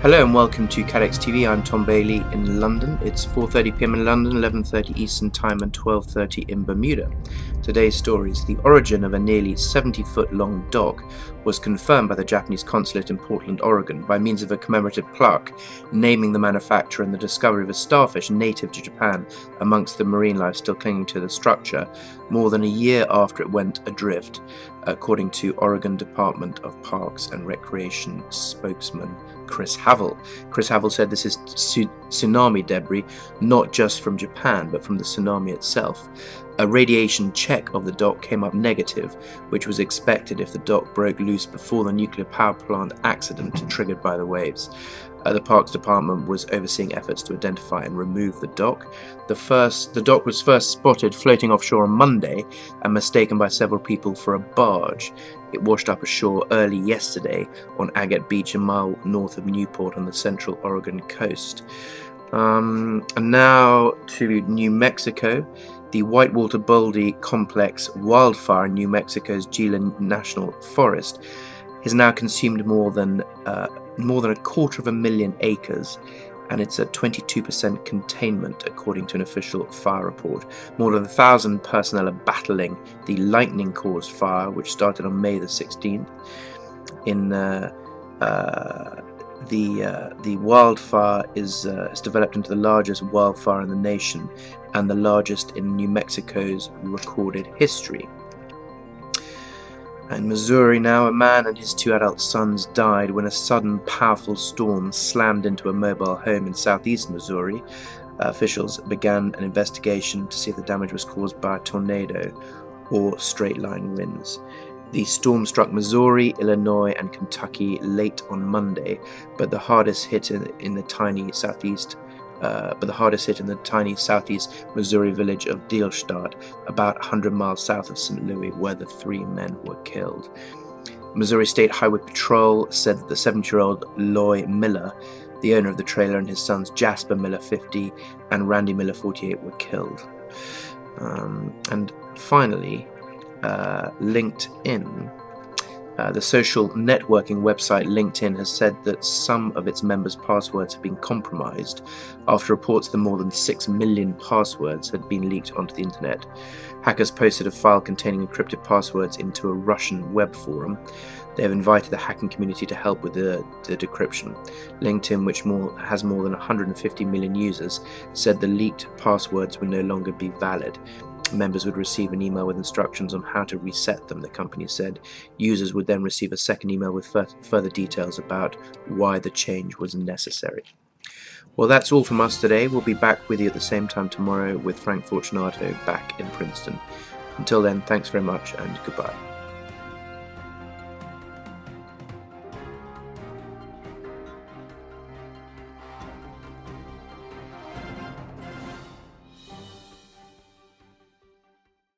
Hello and welcome to CATEX TV. I'm Tom Bailey in London. It's 4:30 PM in London, 11:30 Eastern Time and 12:30 in Bermuda. Today's story is the origin of a nearly 70-foot long dock was confirmed by the Japanese consulate in Portland, Oregon by means of a commemorative plaque naming the manufacturer and the discovery of a starfish native to Japan amongst the marine life still clinging to the structure more than a year after it went adrift, according to Oregon Department of Parks and Recreation spokesman Chris Havel. Chris Havel said this is tsunami debris, not just from Japan, but from the tsunami itself. A radiation check of the dock came up negative, which was expected if the dock broke loose before the nuclear power plant accident triggered by the waves. The Parks Department was overseeing efforts to identify and remove the dock. The dock was first spotted floating offshore on Monday and mistaken by several people for a barge. It washed up ashore early yesterday on Agate Beach, a mile north of Newport on the central Oregon coast. And now to New Mexico. The Whitewater Baldy Complex wildfire in New Mexico's Gila National Forest has now consumed more than 250,000 acres, and it's at 22% containment, according to an official fire report. More than 1,000 personnel are battling the lightning-caused fire, which started on May the 16th. The wildfire is developed into the largest wildfire in the nation and the largest in New Mexico's recorded history. In Missouri now, a man and his 2 adult sons died when a sudden powerful storm slammed into a mobile home in southeast Missouri. Officials began an investigation to see if the damage was caused by a tornado or straight-line winds. The storm struck Missouri, Illinois and Kentucky late on Monday, but the hardest hit in the tiny southeast Missouri village of Dealstadt, about 100 miles south of St. Louis, where the 3 men were killed. Missouri State Highway Patrol said that the 70-year-old Loy Miller, the owner of the trailer, and his sons Jasper Miller, 50, and Randy Miller, 48, were killed. And finally, LinkedIn. The social networking website LinkedIn has said that some of its members' passwords have been compromised after reports that more than 6 million passwords had been leaked onto the internet. Hackers posted a file containing encrypted passwords into a Russian web forum. They have invited the hacking community to help with the decryption. LinkedIn, which has more than 150 million users, said the leaked passwords would no longer be valid. Members would receive an email with instructions on how to reset them, the company said. Users would then receive a second email with further details about why the change was necessary. Well, that's all from us today. We'll be back with you at the same time tomorrow with Frank Fortunato back in Princeton. Until then, thanks very much and goodbye.